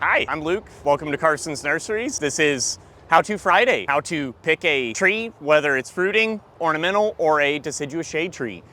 Hi, I'm Luke. Welcome to Carson's Nurseries. This is How To Friday, how to pick a tree, whether it's fruiting, ornamental, or a deciduous shade tree.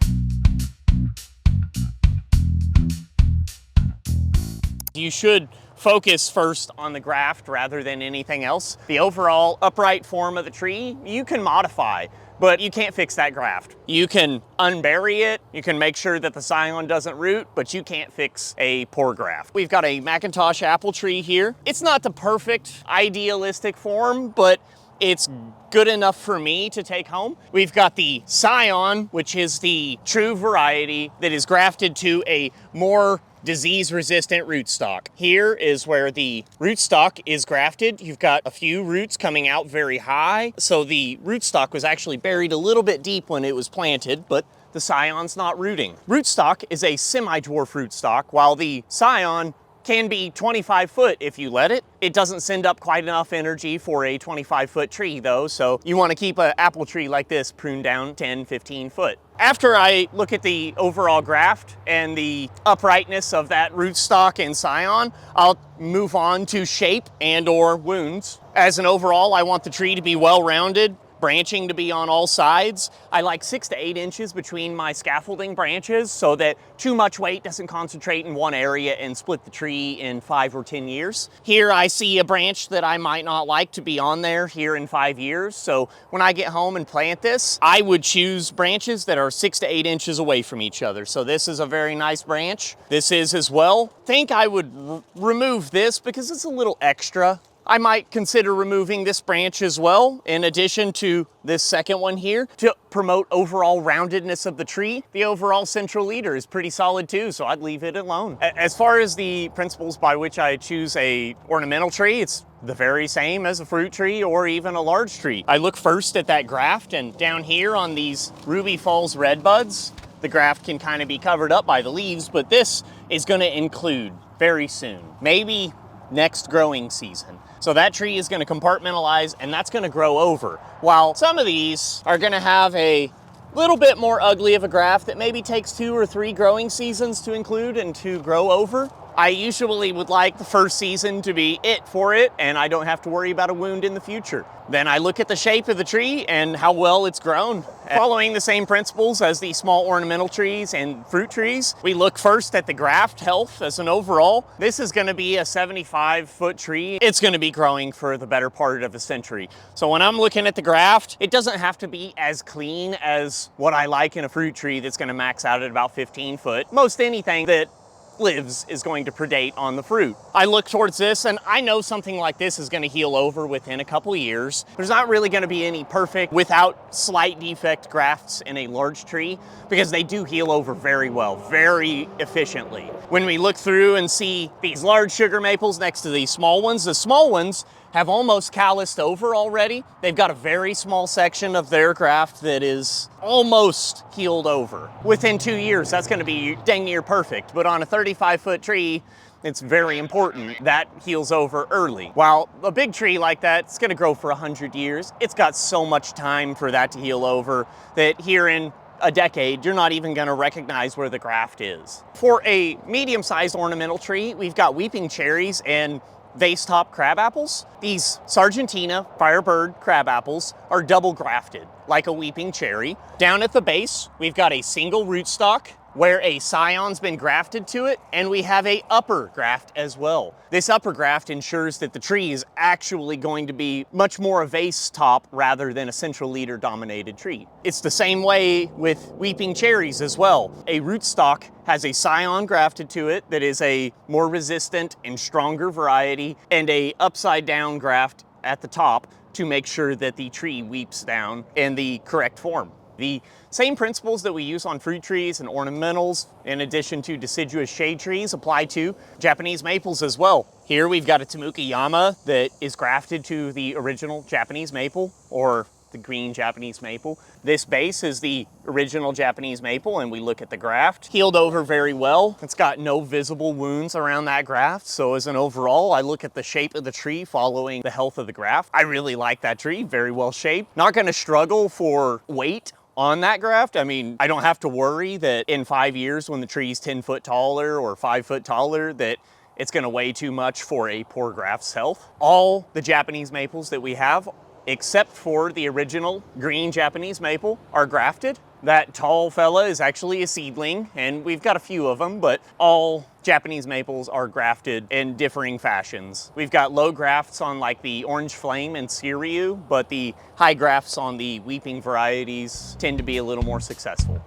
You should focus first on the graft rather than anything else. The overall upright form of the tree, you can modify, but you can't fix that graft. You can unbury it, you can make sure that the Scion doesn't root, but you can't fix a poor graft. We've got a McIntosh apple tree here. It's not the perfect idealistic form, but it's good enough for me to take home. We've got the Scion, which is the true variety that is grafted to a more disease-resistant rootstock. Here is where the rootstock is grafted. You've got a few roots coming out very high, so the rootstock was actually buried a little bit deep when it was planted, but the Scion's not rooting. Rootstock is a semi-dwarf rootstock, while the Scion can be 25 foot if you let it. It doesn't send up quite enough energy for a 25-foot tree though, so you want to keep an apple tree like this pruned down 10, 15 foot. After I look at the overall graft and the uprightness of that rootstock and Scion, I'll move on to shape and or wounds. As an overall, I want the tree to be well-rounded, branching to be on all sides. I like 6 to 8 inches between my scaffolding branches so that too much weight doesn't concentrate in one area and split the tree in 5 or 10 years. Here I see a branch that I might not like to be on there here in 5 years. So when I get home and plant this, I would choose branches that are 6 to 8 inches away from each other. So this is a very nice branch. This is as well. I think I would remove this because it's a little extra. I might consider removing this branch as well, in addition to this second one here, to promote overall roundedness of the tree. The overall central leader is pretty solid too, so I'd leave it alone. As far as the principles by which I choose a ornamental tree, it's the very same as a fruit tree or even a large tree. I look first at that graft, and down here on these Ruby Falls redbuds, the graft can kind of be covered up by the leaves, but this is gonna include very soon, maybe next growing season. So that tree is going to compartmentalize and that's going to grow over. While some of these are going to have a little bit more ugly of a graft that maybe takes 2 or 3 growing seasons to include and to grow over. I usually would like the first season to be it for it, and I don't have to worry about a wound in the future. Then I look at the shape of the tree and how well it's grown. Following the same principles as the small ornamental trees and fruit trees, we look first at the graft health as an overall. This is going to be a 75-foot tree. It's going to be growing for the better part of a century. So when I'm looking at the graft, it doesn't have to be as clean as what I like in a fruit tree that's going to max out at about 15 foot. Most anything that lives is going to predate on the fruit. I look towards this and I know something like this is going to heal over within a couple years. There's not really going to be any perfect without slight defect grafts in a large tree because they do heal over very well, very efficiently. When we look through and see these large sugar maples next to these small ones, the small ones have almost calloused over already. They've got a very small section of their graft that is almost healed over. Within 2 years, that's going to be dang near perfect. But on a 35-foot tree, it's very important that heals over early. While a big tree like that, it's going to grow for 100 years. It's got so much time for that to heal over that here in a decade, you're not even going to recognize where the graft is. For a medium-sized ornamental tree, we've got weeping cherries and vase-top crab apples. These Sargentina Firebird crab apples are double grafted, like a weeping cherry. Down at the base, we've got a single rootstock where a Scion's been grafted to it, and we have a upper graft as well. This upper graft ensures that the tree is actually going to be much more a vase top rather than a central leader dominated tree. It's the same way with weeping cherries as well. A rootstock has a Scion grafted to it that is a more resistant and stronger variety, and a upside down graft at the top to make sure that the tree weeps down in the correct form. The same principles that we use on fruit trees and ornamentals, in addition to deciduous shade trees, apply to Japanese maples as well. Here we've got a Tamukayama that is grafted to the original Japanese maple, or the green Japanese maple. This base is the original Japanese maple, and we look at the graft. Healed over very well. It's got no visible wounds around that graft, so as an overall, I look at the shape of the tree following the health of the graft. I really like that tree, very well shaped. Not gonna struggle for weight on that graft. I mean, I don't have to worry that in 5 years when the tree's 10 foot taller or 5 foot taller that it's gonna weigh too much for a poor graft's health. All the Japanese maples that we have, except for the original green Japanese maple, are grafted. That tall fella is actually a seedling, and we've got a few of them, but all Japanese maples are grafted in differing fashions. We've got low grafts on like the Orange Flame and Siryu, but the high grafts on the weeping varieties tend to be a little more successful.